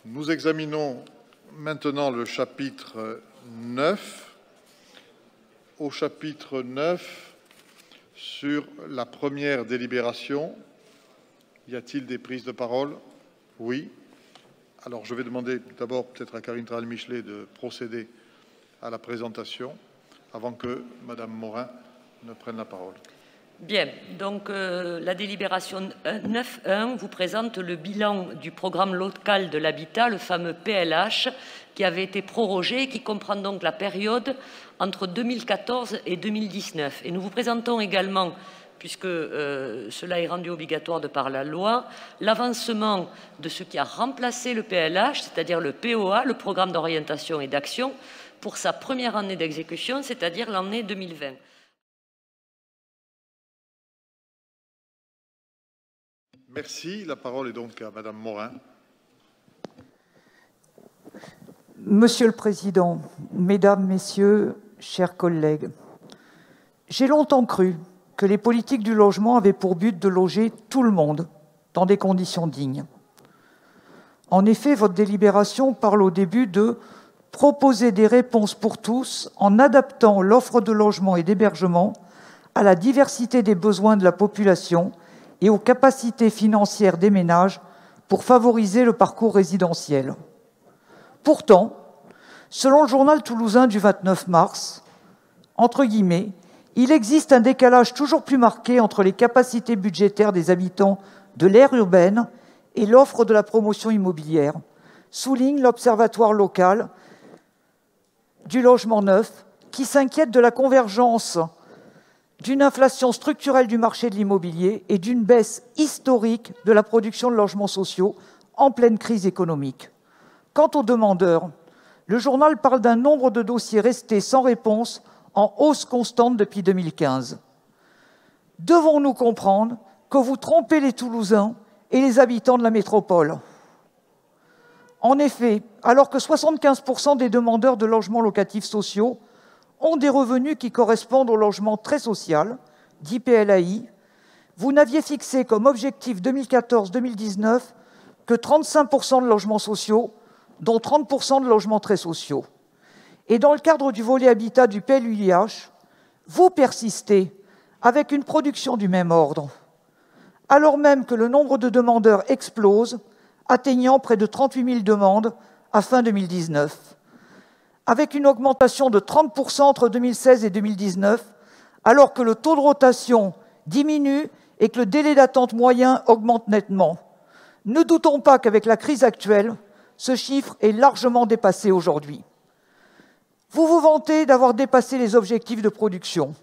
Nous examinons maintenant le chapitre 9. Au chapitre 9, sur la première délibération, y a-t-il des prises de parole? Oui. Alors, je vais demander d'abord peut-être à Karine Théral-Michelet de procéder à la présentation avant que Madame Morin ne prenne la parole. Bien, donc la délibération 9.1 vous présente le bilan du programme local de l'habitat, le fameux PLH, qui avait été prorogé et qui comprend donc la période entre 2014 et 2019. Et nous vous présentons également, puisque cela est rendu obligatoire de par la loi, l'avancement de ce qui a remplacé le PLH, c'est-à-dire le POA, le programme d'orientation et d'action, pour sa première année d'exécution, c'est-à-dire l'année 2020. Merci. La parole est donc à Madame Morin. Monsieur le Président, Mesdames, Messieurs, chers collègues, j'ai longtemps cru que les politiques du logement avaient pour but de loger tout le monde dans des conditions dignes. En effet, votre délibération parle au début de proposer des réponses pour tous en adaptant l'offre de logement et d'hébergement à la diversité des besoins de la population et aux capacités financières des ménages pour favoriser le parcours résidentiel. Pourtant, selon le journal toulousain du 29 mars, entre guillemets, il existe un décalage toujours plus marqué entre les capacités budgétaires des habitants de l'aire urbaine et l'offre de la promotion immobilière, souligne l'Observatoire local du logement neuf, qui s'inquiète de la convergence d'une inflation structurelle du marché de l'immobilier et d'une baisse historique de la production de logements sociaux en pleine crise économique. Quant aux demandeurs, le journal parle d'un nombre de dossiers restés sans réponse en hausse constante depuis 2015. Devons-nous comprendre que vous trompez les Toulousains et les habitants de la métropole? En effet, alors que 75% des demandeurs de logements locatifs sociaux ont des revenus qui correspondent au logement très social, dit PLAI, vous n'aviez fixé comme objectif 2014-2019 que 35% de logements sociaux, dont 30% de logements très sociaux. Et dans le cadre du volet habitat du PLUIH, vous persistez avec une production du même ordre, alors même que le nombre de demandeurs explose, atteignant près de 38 000 demandes à fin 2019. Avec une augmentation de 30% entre 2016 et 2019, alors que le taux de rotation diminue et que le délai d'attente moyen augmente nettement. Ne doutons pas qu'avec la crise actuelle, ce chiffre est largement dépassé aujourd'hui. Vous vous vantez d'avoir dépassé les objectifs de production,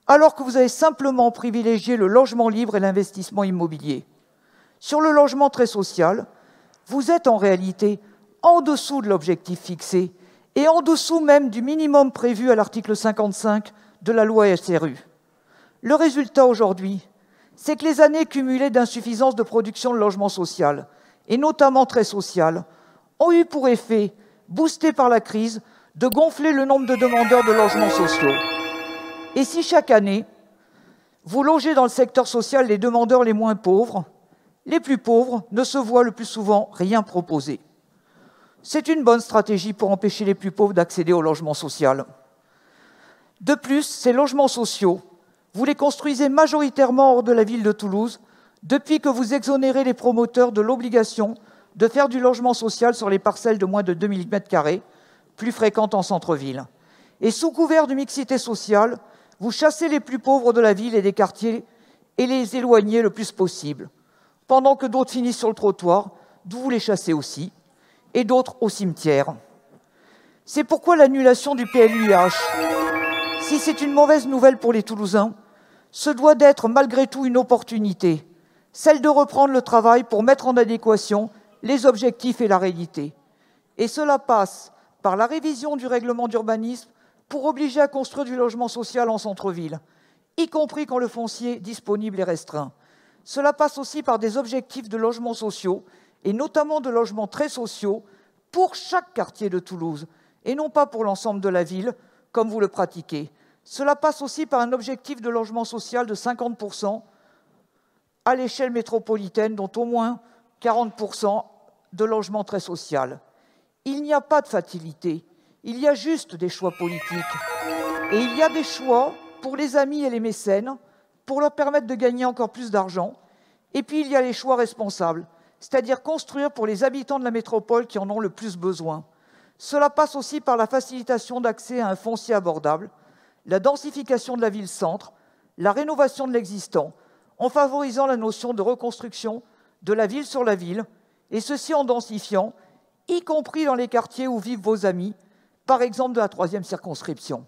alors que vous avez simplement privilégié le logement libre et l'investissement immobilier. Sur le logement très social, vous êtes en réalité en dessous de l'objectif fixé et en dessous même du minimum prévu à l'article 55 de la loi SRU. Le résultat aujourd'hui, c'est que les années cumulées d'insuffisance de production de logement social, et notamment très social, ont eu pour effet, boostés par la crise, de gonfler le nombre de demandeurs de logements sociaux. Et si chaque année, vous logez dans le secteur social les demandeurs les moins pauvres, les plus pauvres ne se voient le plus souvent rien proposer. C'est une bonne stratégie pour empêcher les plus pauvres d'accéder au logement social. De plus, ces logements sociaux, vous les construisez majoritairement hors de la ville de Toulouse, depuis que vous exonérez les promoteurs de l'obligation de faire du logement social sur les parcelles de moins de 2000 m², plus fréquentes en centre-ville. Et sous couvert de mixité sociale, vous chassez les plus pauvres de la ville et des quartiers et les éloignez le plus possible, pendant que d'autres finissent sur le trottoir, d'où vous les chassez aussi, et d'autres au cimetière. C'est pourquoi l'annulation du PLUIH, si c'est une mauvaise nouvelle pour les Toulousains, se doit d'être malgré tout une opportunité, celle de reprendre le travail pour mettre en adéquation les objectifs et la réalité. Et cela passe par la révision du règlement d'urbanisme pour obliger à construire du logement social en centre-ville, y compris quand le foncier disponible est restreint. Cela passe aussi par des objectifs de logements sociaux, et notamment de logements très sociaux, pour chaque quartier de Toulouse, et non pas pour l'ensemble de la ville, comme vous le pratiquez. Cela passe aussi par un objectif de logement social de 50% à l'échelle métropolitaine, dont au moins 40% de logement très social. Il n'y a pas de fatalité, il y a juste des choix politiques. Et il y a des choix pour les amis et les mécènes, pour leur permettre de gagner encore plus d'argent. Et puis il y a les choix responsables, c'est-à-dire construire pour les habitants de la métropole qui en ont le plus besoin. Cela passe aussi par la facilitation d'accès à un foncier abordable, la densification de la ville-centre, la rénovation de l'existant, en favorisant la notion de reconstruction de la ville sur la ville, et ceci en densifiant, y compris dans les quartiers où vivent vos amis, par exemple de la 3e circonscription.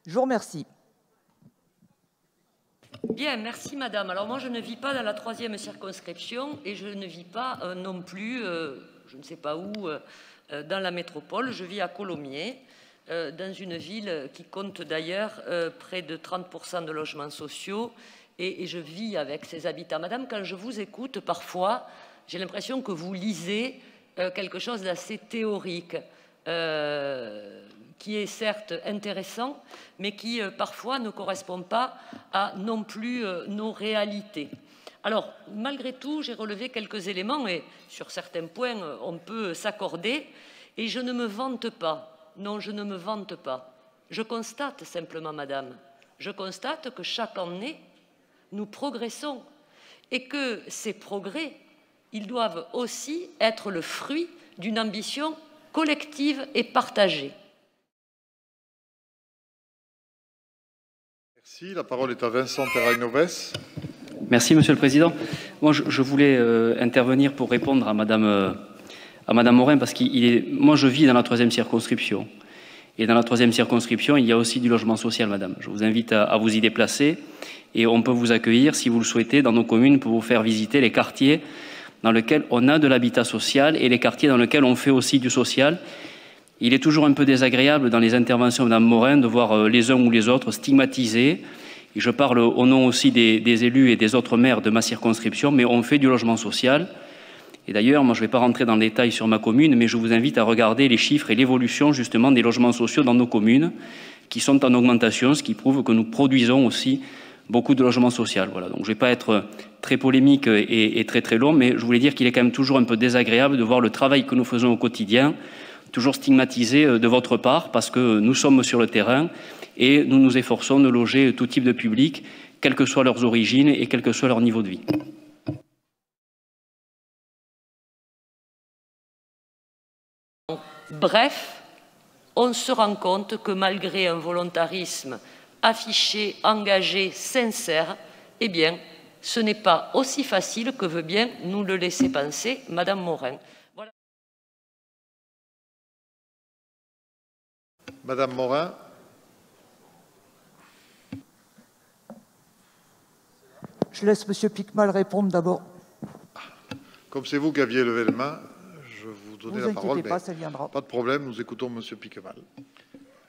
Je vous remercie. Bien, merci madame. Alors moi je ne vis pas dans la 3e circonscription et je ne vis pas non plus, je ne sais pas où, dans la métropole. Je vis à Colomiers, dans une ville qui compte d'ailleurs près de 30% de logements sociaux et je vis avec ses habitants. Madame, quand je vous écoute, parfois, j'ai l'impression que vous lisez quelque chose d'assez théorique, qui est certes intéressant, mais qui parfois ne correspond pas à non plus nos réalités. Alors, malgré tout, j'ai relevé quelques éléments et sur certains points, on peut s'accorder. Et je ne me vante pas. Non, je ne me vante pas. Je constate simplement, madame, je constate que chaque année, nous progressons et que ces progrès, ils doivent aussi être le fruit d'une ambition collective et partagée. Merci. La parole est à Vincent Terrail-Novès. Merci, Monsieur le Président. Moi, je voulais intervenir pour répondre à Madame Morin, parce moi, je vis dans la 3e circonscription. Et dans la 3e circonscription, il y a aussi du logement social, Madame. Je vous invite à vous y déplacer et on peut vous accueillir, si vous le souhaitez, dans nos communes pour vous faire visiter les quartiers dans lesquels on a de l'habitat social et les quartiers dans lesquels on fait aussi du social. Il est toujours un peu désagréable dans les interventions de Mme Morin de voir les uns ou les autres stigmatisés. Et je parle au nom aussi des élus et des autres maires de ma circonscription, mais on fait du logement social. Et d'ailleurs, moi je ne vais pas rentrer dans le détail sur ma commune, mais je vous invite à regarder les chiffres et l'évolution justement des logements sociaux dans nos communes, qui sont en augmentation, ce qui prouve que nous produisons aussi beaucoup de logements sociaux. Voilà, donc je ne vais pas être très polémique et très long, mais je voulais dire qu'il est quand même toujours un peu désagréable de voir le travail que nous faisons au quotidien, toujours stigmatisé de votre part, parce que nous sommes sur le terrain et nous nous efforçons de loger tout type de public, quelles que soient leurs origines et quel que soit leur niveau de vie. Bref, on se rend compte que malgré un volontarisme affiché, engagé, sincère, eh bien, ce n'est pas aussi facile que veut bien nous le laisser penser Madame Morin. Voilà. Madame Morin. Je laisse M. Piquemal répondre d'abord. Comme c'est vous qui aviez levé la main, je vous donnais la parole. Ne vous inquiétez pas, ça viendra. Pas de problème, nous écoutons M. Piquemal.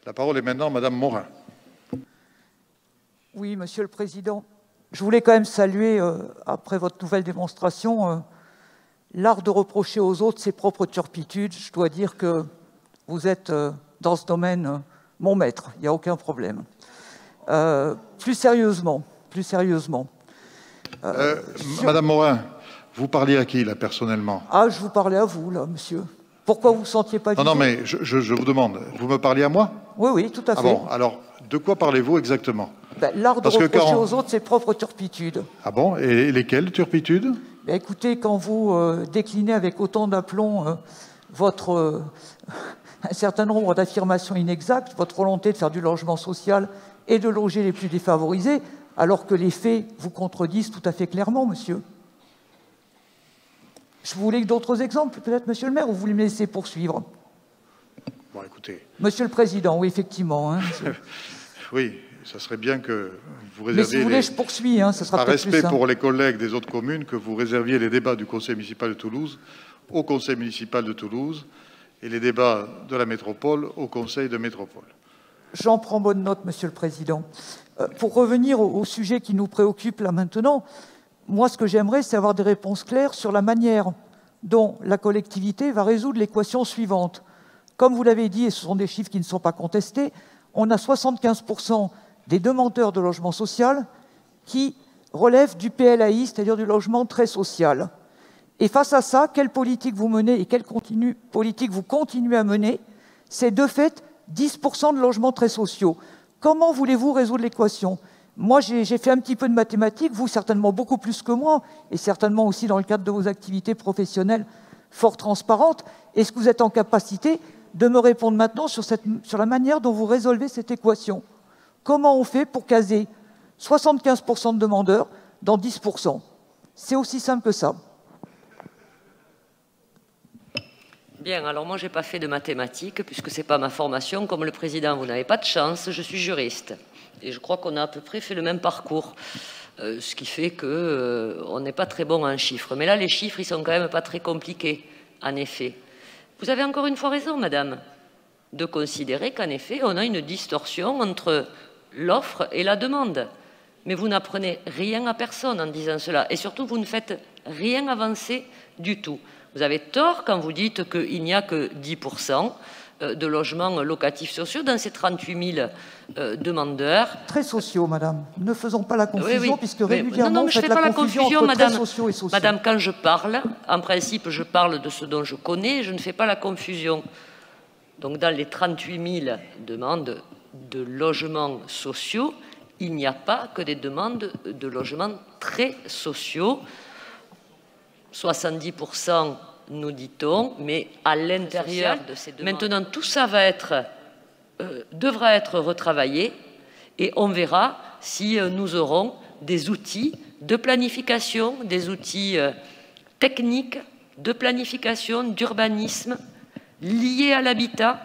La parole est maintenant à Madame Morin. Oui, Monsieur le Président. Je voulais quand même saluer, après votre nouvelle démonstration, l'art de reprocher aux autres ses propres turpitudes. Je dois dire que vous êtes, dans ce domaine, mon maître. Il n'y a aucun problème. Plus sérieusement. Madame Morin, vous parliez à qui, là, personnellement? Ah, je vous parlais à vous, là, monsieur. Pourquoi vous ne vous sentiez pas visé? Non, mais je vous demande, vous me parliez à moi? Oui, tout à fait. Ah bon, alors, de quoi parlez-vous exactement? L'art de reprocher aux autres ses propres turpitudes. Ah bon? Et lesquelles turpitudes? Écoutez, quand vous déclinez avec autant d'aplomb un certain nombre d'affirmations inexactes, votre volonté de faire du logement social et de loger les plus défavorisés, alors que les faits vous contredisent tout à fait clairement, monsieur. Je voulais d'autres exemples, peut-être, monsieur le maire, ou vous voulez me laisser poursuivre? Bon, écoutez... Monsieur le Président, oui, effectivement. Hein, oui, ça serait bien que vous réserviez... Mais si vous voulez, je poursuis, hein, ça sera peut-être plus simple. Par respect pour les collègues des autres communes, que vous réserviez les débats du Conseil municipal de Toulouse au Conseil municipal de Toulouse et les débats de la métropole au Conseil de métropole. J'en prends bonne note, Monsieur le Président. Pour revenir au sujet qui nous préoccupe là maintenant, moi, ce que j'aimerais, c'est avoir des réponses claires sur la manière dont la collectivité va résoudre l'équation suivante. Comme vous l'avez dit, et ce sont des chiffres qui ne sont pas contestés, on a 75% des demandeurs de logement social qui relèvent du PLAI, c'est-à-dire du logement très social. Et face à ça, quelle politique vous menez et quelle politique vous continuez à mener? C'est de fait 10% de logements très sociaux. Comment voulez-vous résoudre l'équation? Moi, j'ai fait un petit peu de mathématiques, vous certainement beaucoup plus que moi, et certainement aussi dans le cadre de vos activités professionnelles fort transparentes. Est-ce que vous êtes en capacité de me répondre maintenant sur la manière dont vous résolvez cette équation? Comment on fait pour caser 75% de demandeurs dans 10%? C'est aussi simple que ça. Bien, alors moi, je n'ai pas fait de mathématiques, puisque ce n'est pas ma formation. Comme le président, vous n'avez pas de chance, je suis juriste. Et je crois qu'on a à peu près fait le même parcours, ce qui fait qu'on n'est pas très bon en chiffres. Mais là, les chiffres, ils sont quand même pas très compliqués, en effet. Vous avez encore une fois raison, madame, de considérer qu'en effet, on a une distorsion entre l'offre et la demande. Mais vous n'apprenez rien à personne en disant cela. Et surtout, vous ne faites rien avancer du tout. Vous avez tort quand vous dites qu'il n'y a que 10% de logements locatifs sociaux dans ces 38 000 demandeurs. Très sociaux, madame. Ne faisons pas la confusion, oui. Puisque régulièrement, non, vous faites la confusion entre madame, très sociaux et sociaux. Madame, quand je parle, en principe, je parle de ce dont je connais, je ne fais pas la confusion. Donc, dans les 38 000 demandes de logements sociaux, il n'y a pas que des demandes de logements très sociaux. 70%, nous dit-on, mais à l'intérieur de ces demandes. Maintenant, tout ça devra être retravaillé et on verra si nous aurons des outils de planification, des outils techniques de planification, d'urbanisme liés à l'habitat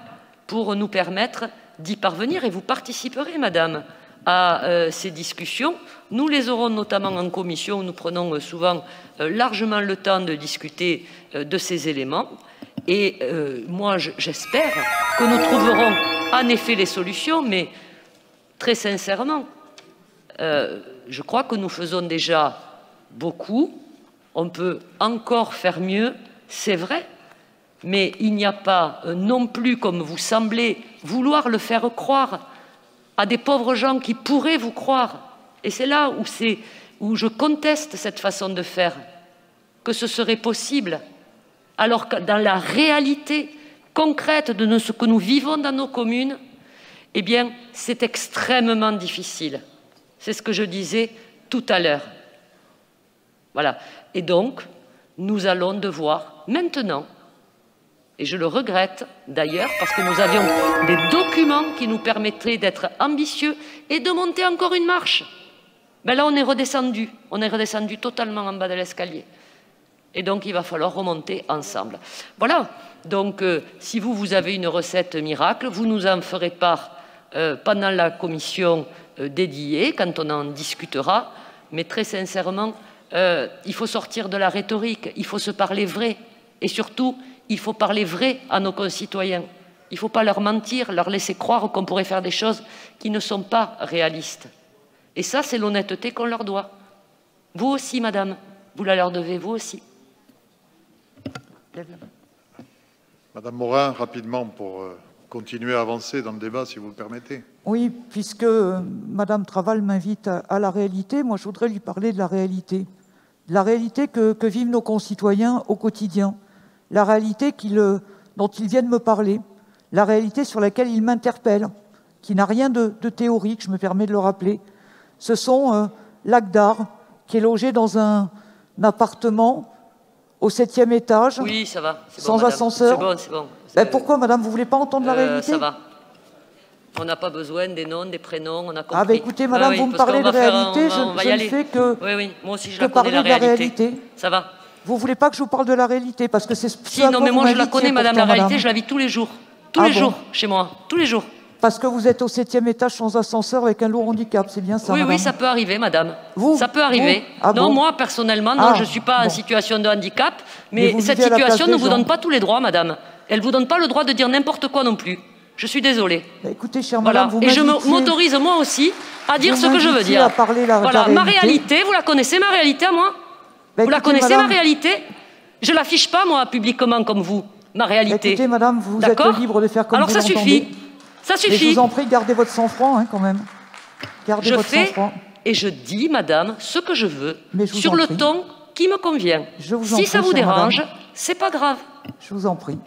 pour nous permettre d'y parvenir. Et vous participerez, madame, à ces discussions. Nous les aurons notamment en commission, où nous prenons souvent largement le temps de discuter de ces éléments. Et moi, j'espère que nous trouverons en effet les solutions, mais très sincèrement, je crois que nous faisons déjà beaucoup. On peut encore faire mieux, c'est vrai, mais il n'y a pas non plus, comme vous semblez vouloir le faire croire, à des pauvres gens qui pourraient vous croire. Et c'est là où je conteste cette façon de faire, que ce serait possible, alors que dans la réalité concrète de ce que nous vivons dans nos communes, eh bien, c'est extrêmement difficile. C'est ce que je disais tout à l'heure. Voilà. Et donc, nous allons devoir maintenant, et je le regrette d'ailleurs, parce que nous avions des documents qui nous permettraient d'être ambitieux et de monter encore une marche. Ben là, on est redescendu totalement en bas de l'escalier. Et donc, il va falloir remonter ensemble. Voilà. Donc, si vous avez une recette miracle, vous nous en ferez part pendant la commission dédiée, quand on en discutera. Mais très sincèrement, il faut sortir de la rhétorique, il faut se parler vrai. Et surtout, il faut parler vrai à nos concitoyens. Il ne faut pas leur mentir, leur laisser croire qu'on pourrait faire des choses qui ne sont pas réalistes. Et ça, c'est l'honnêteté qu'on leur doit. Vous aussi, madame, vous la leur devez, vous aussi. Madame Morin, rapidement, pour continuer à avancer dans le débat, si vous le permettez. Oui, puisque Madame Traval m'invite à la réalité, moi je voudrais lui parler de la réalité. De la réalité que vivent nos concitoyens au quotidien. La réalité dont ils viennent me parler. La réalité sur laquelle ils m'interpellent, qui n'a rien de théorique, je me permets de le rappeler. Ce sont l'Agdar, qui est logé dans un appartement au 7e étage. Oui, ça va. Sans bon, ascenseur. C'est bon. Ben pourquoi, madame, vous ne voulez pas entendre la réalité? Ça va. On n'a pas besoin des noms, des prénoms, on a compris. Ah ben écoutez, madame, vous me parlez de réalité, je ne fais que oui, moi aussi je la connais, la réalité. Ça va. Vous ne voulez pas que je vous parle de la réalité? Parce que c'est si, non, mais moi je la connais, madame, la réalité, je la vis tous les jours. Tous les jours, chez moi, tous les jours. Parce que vous êtes au 7e étage sans ascenseur avec un lourd handicap, c'est bien ça, oui, madame? Oui, ça peut arriver, madame. Vous? Ça peut arriver. Non, moi, personnellement, non, je ne suis pas en situation de handicap, mais cette situation ne vous donne pas tous les droits, madame. Elle ne vous donne pas le droit de dire n'importe quoi non plus. Je suis désolée. Bah, écoutez, chère madame, vous et je m'autorise moi aussi à dire ce que je veux dire. Voilà, ma réalité, vous la connaissez, ma réalité à moi? Vous la connaissez, ma réalité? Je ne l'affiche pas, moi, publiquement comme vous, ma réalité. Écoutez, madame, vous êtes libre de faire comme vous l'entendez. Alors ça suffit. Ça suffit. Mais je vous en prie, gardez votre sang-froid, hein, quand même. Gardez votre sang-froid. Et je dis, madame, ce que je veux, sur le ton qui me convient. Si ça vous dérange, c'est pas grave. Je vous en prie.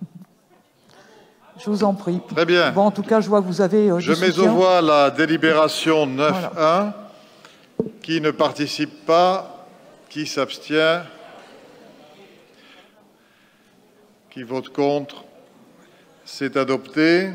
Je vous en prie. Très bien. Bon, en tout cas, je vois que vous avez Je mets aux voix la délibération 9.1. Voilà. Qui ne participe pas? Qui s'abstient? Qui vote contre? C'est adopté.